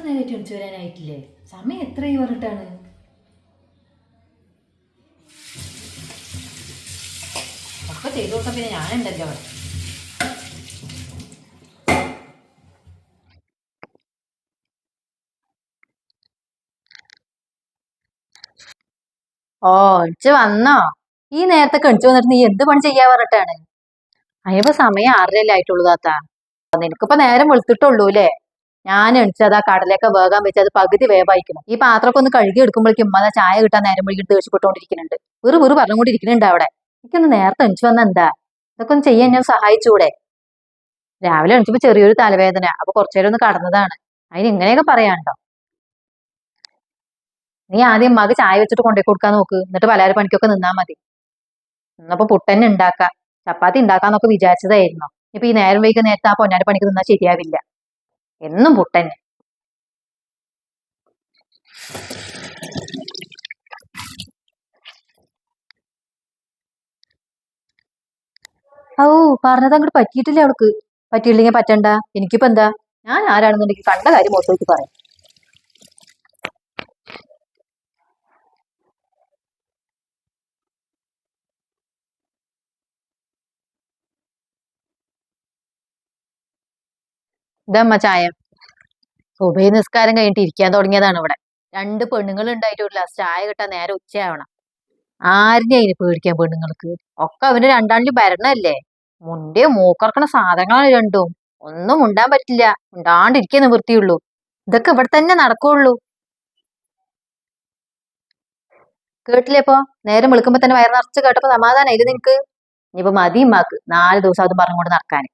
നേരമായിട്ട് എണിച്ചു വരാനായിട്ടില്ലേ? സമയം എത്രയായി പറഞ്ഞിട്ടാണ്? ഒക്കെ ചെയ്തു കൊടുക്കാൻ പിന്നെ ഞാനുണ്ടല്ലോ അവിടെ. ഓ, ഇച്ച് വന്നോ? ഈ നേരത്തെ കണിച്ചു വന്നിട്ട് നീ എന്ത് പണി ചെയ്യാ പറഞ്ഞിട്ടാണ്? അതിനിപ്പോ സമയം 6:30 ആയിട്ടുള്ളൂ താത്താ. നിനക്കിപ്പോ നേരം വെളുത്തിട്ടുള്ളൂ അല്ലേ? ഞാൻ എണിച്ചത് ആ കടലൊക്കെ വേഗം വെച്ച് അത് പകുതി വേവായിക്കണം. ഈ പാത്രമൊക്കെ ഒന്ന് കഴുകി എടുക്കുമ്പോഴേക്കും ഉമ്മ ചായ കിട്ടാൻ നേരം വൈകിട്ട് ദേഷ്യപ്പെട്ടുകൊണ്ടിരിക്കുന്നുണ്ട്. വെറു പറഞ്ഞുകൊണ്ടിരിക്കുന്നുണ്ട് അവിടെ. എനിക്കൊന്ന് നേരത്തെ എണിച്ചു വന്ന എന്താ? ഇതൊക്കെ ഒന്ന് ചെയ്യാൻ ഞാൻ സഹായിച്ചൂടെ? രാവിലെ എണിച്ചപ്പോ ചെറിയൊരു തലവേദന, അപ്പൊ കുറച്ചേരം ഒന്ന് കടന്നതാണ്. അതിന് ഇങ്ങനെയൊക്കെ പറയാനുണ്ടോ? നീ ആദ്യം ഉമ്മാക്ക് ചായ വെച്ചിട്ട് കൊണ്ടേ കൊടുക്കാൻ നോക്ക്, എന്നിട്ട് പലഹാര പണിക്കൊക്കെ നിന്നാ മതി. ഇന്നപ്പോ പുട്ടന്നെ ഉണ്ടാക്കാം. ചപ്പാത്തി ഉണ്ടാക്കാന്നൊക്കെ വിചാരിച്ചതായിരുന്നു. ഇപ്പൊ ഈ നേരം വൈകുന്ന നേരത്തെ ആ പൊന്നാര പണിക്ക് നിന്നാ ശരിയാവില്ല. എന്നും പുട്ടന്നെ. ഓ, പറഞ്ഞത് അങ്ങോട്ട് പറ്റിയിട്ടില്ല അവൾക്ക്. പറ്റിയില്ലെങ്കിൽ പറ്റണ്ട, എനിക്കിപ്പോ എന്താ? ഞാൻ ആരാണെന്നുണ്ടെങ്കിൽ കണ്ട കാര്യം മുഖത്ത് വെച്ച് പറയാം. ഇതമ്മ ചായ. സുബഹി നിസ്കാരം കഴിഞ്ഞിട്ട് ഇരിക്കാൻ തുടങ്ങിയതാണ് ഇവിടെ. 2 പെണ്ണുങ്ങൾ ഉണ്ടായിട്ട് ഒരു ഗ്ലാസ് ചായ കിട്ടാൻ നേരെ ഉച്ചയാവണം. ആരുടെ അതിന് പേടിക്കാൻ പെണ്ണുങ്ങൾക്ക്? ഒക്കെ അവന് രണ്ടാളിലും ഭരണല്ലേ. മുണ്ടേ മൂക്കറക്കണ സാധനങ്ങളാണ് രണ്ടും. ഒന്നും മുണ്ടാൻ പറ്റില്ല. മുണ്ടാണ്ടിരിക്കേ നിവൃത്തിയുള്ളൂ. ഇതൊക്കെ ഇവിടെ തന്നെ നടക്കുള്ളൂ. കേട്ടില്ലേ? ഇപ്പൊ നേരം വെളുക്കുമ്പോ തന്നെ വയറ് നിറച്ച് കേട്ടപ്പോ സമാധാനായില്ലേ നിനക്ക്? ഇനിയിപ്പോ മതി ഉമ്മാക്ക് 4 ദിവസം അത് പറഞ്ഞുകൊണ്ട് നടക്കാൻ.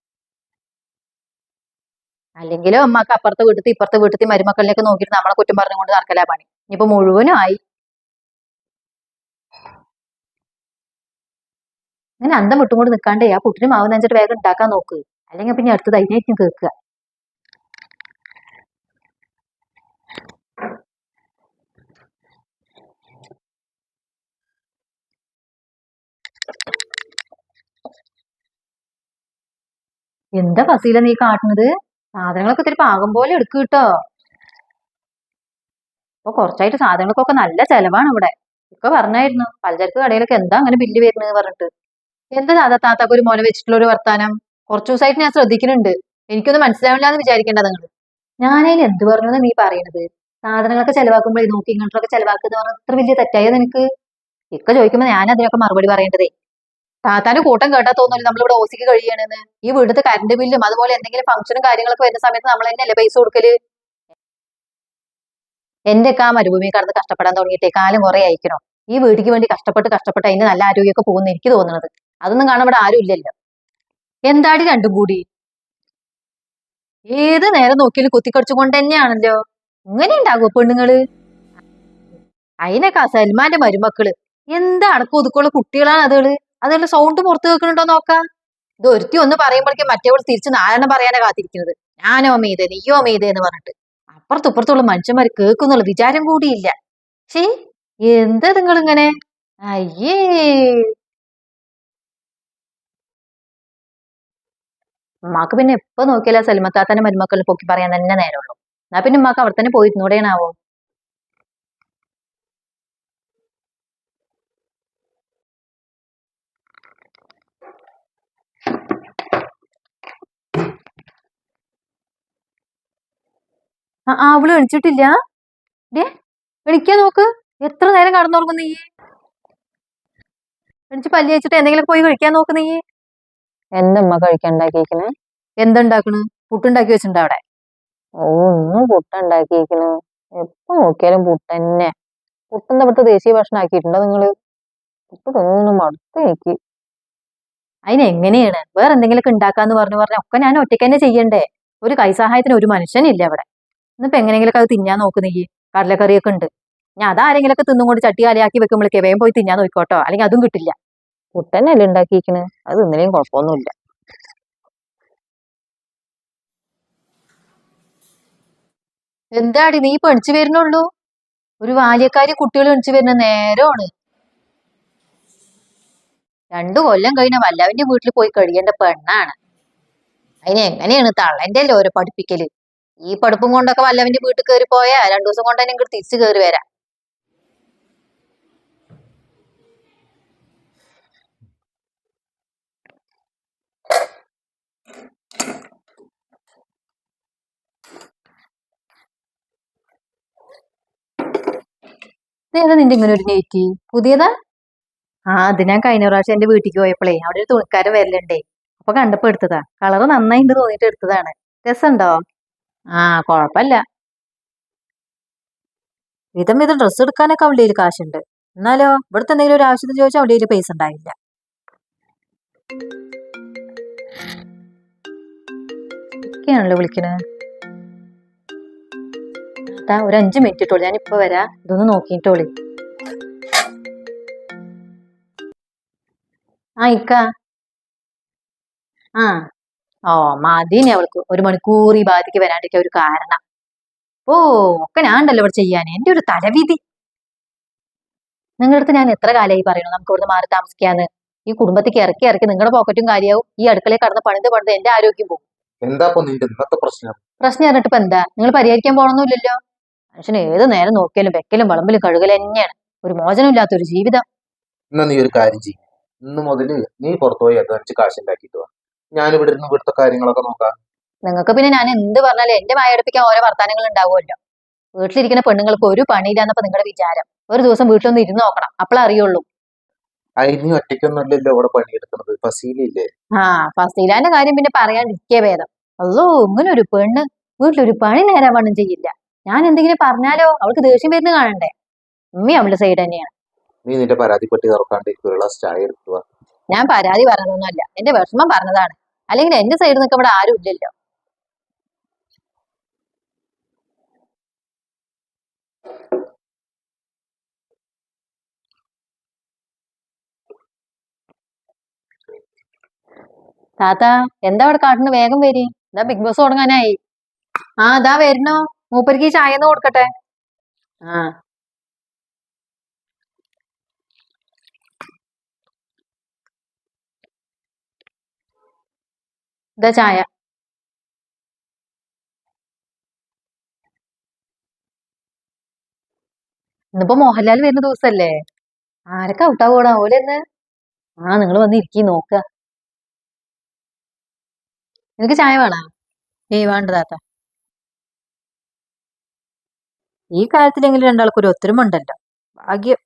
അല്ലെങ്കിലോ അമ്മക്ക് അപ്പുറത്തെ വീട്ടിൽ ഇപ്പുറത്തെ വീട്ടിൽ മരുമക്കളിലേക്ക് നോക്കിയിട്ട് നമ്മളെ കുറ്റം പറഞ്ഞുകൊണ്ട് നടക്കലാ പണി. ഇനിയിപ്പോ മുഴുവനും ആയി. അങ്ങനെ അന്തം വിട്ടുകൊണ്ട് നിൽക്കാണ്ടേ ആ പുട്ടിന് മാവ് നനച്ചിട്ട് വേഗം ഉണ്ടാക്കാൻ നോക്ക്. അല്ലെങ്കിൽ പിന്നെ അടുത്തത് അതിനായിട്ടും കേൾക്കുക. എന്താ ഫസീല നീ കാട്ടുന്നത്? സാധനങ്ങളൊക്കെ ഇത്തിരി പാകം പോലെ എടുക്ക് കേട്ടോ. അപ്പൊ കുറച്ചായിട്ട് സാധനങ്ങൾക്കൊക്കെ നല്ല ചെലവാണ് ഇവിടെ. ഇപ്പൊ പറഞ്ഞായിരുന്നു പലചരക്ക് കടയിലൊക്കെ എന്താ അങ്ങനെ ബില്ല് വരുന്നത് പറഞ്ഞിട്ട്. എന്താ താത്താക്ക് ഒരു മോനെ വെച്ചിട്ടുള്ള ഒരു വർത്താനം? കുറച്ചു ദിവസമായിട്ട് ഞാൻ ശ്രദ്ധിക്കുന്നുണ്ട്. എനിക്കൊന്നും മനസ്സിലാവില്ല എന്ന് വിചാരിക്കേണ്ട നിങ്ങൾ. ഞാനതിന് എന്ത് പറഞ്ഞു നീ പറയണത്? സാധനങ്ങളൊക്കെ ചെലവാക്കുമ്പോഴേ നോക്കി ഇങ്ങോട്ടൊക്കെ ചെലവാക്കുന്ന പറഞ്ഞാൽ അത്ര വലിയ തെറ്റായ നിനക്ക്? ഇക്ക ചോദിക്കുമ്പോ ഞാൻ അതിനൊക്കെ മറുപടി പറയേണ്ടതേ. താത്താന്റെ കൂട്ടം കേട്ടാ തോന്നുന്നു നമ്മളിവിടെ ഓസിക്ക് കഴിയണെന്ന്. ഈ വീട്ടിലത്തെ കറണ്ട് ബില്ലും അതുപോലെ എന്തെങ്കിലും ഫംഗ്ഷനും കാര്യങ്ങളൊക്കെ വരുന്ന സമയത്ത് നമ്മൾ തന്നെയല്ലേ പൈസ കൊടുക്കല്? എന്റെ ഒക്കെ ആ മരുഭൂമി കടന്ന് കഷ്ടപ്പെടാൻ തുടങ്ങിയിട്ടേ കാലം കുറെ അയക്കണോ. ഈ വീട്ടിക്ക് വേണ്ടി കഷ്ടപ്പെട്ട് അതിന് നല്ല ആരോഗ്യമൊക്കെ പോകുന്നു എനിക്ക് തോന്നുന്നത്. അതൊന്നും കാണാൻ ഇവിടെ ആരും ഇല്ലല്ലോ. എന്താടി രണ്ടും കൂടി? ഏത് നേരം നോക്കിയാലും കുത്തിക്കടിച്ചുകൊണ്ട് തന്നെയാണല്ലോ. ഇങ്ങനെ ഉണ്ടാകുമോ പെണ്ണുങ്ങള്? അതിനൊക്കെ സൽമാന്റെ മരുമക്കള് എന്താ അടക്കം ഒതുക്കമുള്ള കുട്ടികളാണ് അതുകള്. അതുകളുടെ സൗണ്ട് പുറത്ത് കേൾക്കുന്നുണ്ടോ നോക്കാം. ഇത് ഒരുത്തി ഒന്ന് പറയുമ്പോഴേക്കും മറ്റേവൾ തിരിച്ച് 4 പറയാനാ കാത്തിരിക്കുന്നത്. ഞാനോ മീതെ നീയോ മീതെ എന്ന് പറഞ്ഞിട്ട്. അപ്പുറത്തുള്ള മനുഷ്യന്മാർ കേൾക്കുന്നുള്ള വിചാരം കൂടിയില്ല. ശേ, എന്താ നിങ്ങളിങ്ങനെ? അയ്യേ. ഉമ്മാക്ക് പിന്നെ എപ്പോ നോക്കിയാലും സൽമത്താത്തന്റെ മരുമക്കളിൽ പൊക്കി പറയാൻ തന്നെ നേരമുള്ളൂ. എന്നാ പിന്നെ ഉമ്മാക്ക് അവിടെ തന്നെ പോയിരുന്നൂടെയാണാവോ? അവള് എണിച്ചിട്ടില്ല. ഡേ, എണിക്കാൻ നോക്ക്. എത്ര നേരം കടന്നുറങ്ങും നീ? എണിച്ച് പല്ലി വെച്ചിട്ട് എന്തെങ്കിലും പോയി കഴിക്കാൻ നോക്ക് നീ. എന്തമ്മ കഴിക്കാൻ ഉണ്ടാക്കിയിരിക്കണേ? എന്തുണ്ടാക്കണ്? പുട്ടുണ്ടാക്കി വെച്ചിട്ടുണ്ടോ അവിടെ? ഓ, ഒന്നും പുട്ടുണ്ടാക്കിയിരിക്കണ്. എപ്പൊ നോക്കിയാലും പുട്ടന്നെ. പുട്ടെന്താ ഇവിടുത്തെ ദേശീയ ഭക്ഷണം ആക്കിയിട്ടുണ്ടോ നിങ്ങള്? പുട്ട് തിന്നൊന്നും മടുത്ത് എനിക്ക്. അതിനെങ്ങനെയാണ് വേറെ എന്തെങ്കിലുമൊക്കെ ഉണ്ടാക്കാന്ന് പറഞ്ഞ ഒക്കെ ഞാൻ ഒറ്റയ്ക്ക് തന്നെ ചെയ്യണ്ടേ? ഒരു കൈസഹായത്തിന് ഒരു മനുഷ്യനില്ല അവിടെ. ഇന്നിപ്പോ എങ്ങനെയെങ്കിലൊക്കെ അത് തിന്നാൻ നോക്ക് നീ. കടലക്കറിയൊക്കെ ഉണ്ട്. ഞാൻ അതാരെങ്കിലൊക്കെ തിന്നും കൊണ്ട് ചട്ടി കാലിയാക്കി വെക്കുമ്പോഴേക്ക് വേഗം പോയി തിന്നാൻ നോക്കോട്ടോ, അല്ലെങ്കിൽ അതും കിട്ടില്ല. പുട്ടന്നല്ലേ ഉണ്ടാക്കിയിരിക്കണ്, അത് തിന്നലേം കുഴപ്പമൊന്നുമില്ല. എന്താടി നീ ഇപ്പൊ എണിച്ചു വരുന്നുള്ളൂ? ഒരു ബാല്യക്കാരി കുട്ടികൾ എണിച്ചു വരുന്ന നേരമാണ്. 2 കൊല്ലം കഴിഞ്ഞ വല്ലവന്റെ വീട്ടിൽ പോയി കഴിയേണ്ട പെണ്ണാണ്. അതിന് എങ്ങനെയാണ് തള്ളന്റെ അല്ലേ ഓരോ പഠിപ്പിക്കല്? ഈ പഠിപ്പും കൊണ്ടൊക്കെ വല്ലവന്റെ വീട്ടിൽ കയറി പോയാ 2 ദിവസം കൊണ്ട് തന്നെ ഇങ്ങോട്ട് തിരിച്ചു കയറി വരാം. ഇതേതാ നിന്റെ ഇങ്ങനെ ഒരു നെറ്റി പുതിയതാ? അത് ഞാൻ കഴിഞ്ഞ പ്രാവശ്യം എന്റെ വീട്ടിലേക്ക് പോയപ്പോഴേ അവിടെ ഒരു തുണിക്കാരൻ വരലുണ്ടേ. അപ്പൊ കണ്ടപ്പോ എടുത്തതാ. കളറ് നന്നായിണ്ട് തോന്നിട്ട് എടുത്തതാണ്. രസമുണ്ടോ? കൊഴപ്പല്ല. വിധം വിധം ഡ്രസ്സ് എടുക്കാനൊക്കെ അവളുടെ കയ്യിൽ കാശുണ്ട്. എന്നാലോ ഇവിടുത്തെ എന്തെങ്കിലും ഒരു ആവശ്യത്തിന് ചോദിച്ചാൽ അവളുടെ കയ്യിൽ പൈസ ഉണ്ടാവില്ല. ഒക്കെയാണല്ലോ വിളിക്കണത്. ഒരു 5 മിനിറ്റ് ഇട്ടോളൂ, ഞാൻ ഇപ്പൊ വരാം. ഇതൊന്ന് നോക്കിയിട്ടോളി. ഇക്ക. ആ മതിനെ അവൾക്ക് 1 മണിക്കൂർ ഈ ഭാഗത്തേക്ക് വരാണ്ടിരിക്കാൻ ഒരു കാരണം. ഒക്കെ ഞാൻ ഉണ്ടല്ലോ ഇവിടെ ചെയ്യാൻ. എന്റെ ഒരു തലവിധി. നിങ്ങളുടെ അടുത്ത് ഞാൻ എത്ര കാലമായി പറയുന്നു നമുക്ക് ഇവിടുന്ന് മാറി താമസിക്കാന്ന്. ഈ കുടുംബത്തേക്ക് ഇറക്കി ഇറക്കി നിങ്ങളുടെ പോക്കറ്റും കാര്യമാവും. ഈ അടുക്കളയിൽ കടന്ന് പണിത് എന്റെ ആരോഗ്യം പോകും. എന്താ നിന്റെ ഇന്നത്തെ പ്രശ്നം? പ്രശ്നം പറഞ്ഞിട്ട് ഇപ്പൊ എന്താ? നിങ്ങൾ പരിഹരിക്കാൻ പോകണമെന്നില്ലല്ലോ. മനുഷ്യന് ഏത് നേരം നോക്കിയാലും വെക്കലും വളമ്പിലും കഴുകലും തന്നെയാണ്. ഒരു മോചനമില്ലാത്തൊരു ജീവിതം. എന്നാ നീ ഒരു കാര്യം ചെയ്യും, ഇന്ന് മുതല് നീ പുറത്തുപോയി അധ്വാനിച്ച് കാശുണ്ടാക്കിയിട്ട് വാ. ഞാനിവിടെ ഇരുന്ന് ഇവിടുത്തെ കാര്യങ്ങളൊക്കെ നോക്കാം. നിങ്ങൾക്ക് പിന്നെ ഞാൻ എന്ത് പറഞ്ഞാലും എന്റെ വായടുപ്പിക്കാൻ ഓരോ വർത്താനങ്ങൾ ഉണ്ടാവുമല്ലോ. വീട്ടിലിരിക്കുന്ന പെണ്ണുങ്ങൾക്ക് ഒരു പണിയില്ലാന്നപ്പോ നിങ്ങളുടെ വിചാരം. ഒരു ദിവസം വീട്ടിലൊന്ന് ഇരുന്ന് നോക്കണം, അപ്പോഴേ അറിയുള്ളൂ. നീ ഒറ്റയ്ക്കൊന്നുമല്ലല്ലോ ഇവിടെ പണിയെടുക്കുന്നത്, ഫസീലില്ലേ? ഫസീലാന്റെ കാര്യം പിന്നെ പറയാണ്ടിരിക്കേ ഭേദം. അല്ലോ ഇങ്ങനെ ഒരു പെണ്ണ് വീട്ടിലൊരു പണി നേരാൻ വണ്ണം ചെയ്യില്ല. ഞാൻ എന്തെങ്കിലും പറഞ്ഞാലോ അവൾക്ക് ദേഷ്യം വരുന്ന കാണണ്ടേ. ഉമ്മി അവളുടെ സൈഡ് തന്നെയാണ്. നീ നിന്റെ പരാതിപ്പെട്ടി തുറക്കാണ്ട് ഒരു ഗ്ലാസ് ചായ എടുക്കുക. ഞാൻ പരാതി പറഞ്ഞതൊന്നുമല്ല, എന്റെ വിഷമം പറഞ്ഞതാണ്. അല്ലെങ്കിൽ എന്റെ സൈഡിൽ നിൽക്കാൻ ഇവിടെ ആരും ഇല്ലല്ലോ. താത്ത എന്താ അവിടെ കാട്ടിന്? വേഗം വരി, എന്താ ബിഗ് ബോസ് തുടങ്ങാനായി. അതാ വരുന്നോ. മൂപ്പർക്ക് ഈ ചായ ഒന്ന് കൊടുക്കട്ടെ. ഇതാ ചായ. ഇന്നിപ്പോ മോഹൻലാൽ വരുന്ന ദിവസല്ലേ. ആരൊക്കെ ഔട്ടാവൂടാ ഓലെന്ന്. നിങ്ങൾ വന്ന് ഇരിക്കി നോക്ക. നിനക്ക് ചായ വേണോ? വേണ്ട താത്ത. ഈ കാര്യത്തിലെങ്കിലും രണ്ടാൾക്കൊരു ഒത്തൊരുമ ഉണ്ടല്ലോ. ഭാഗ്യം.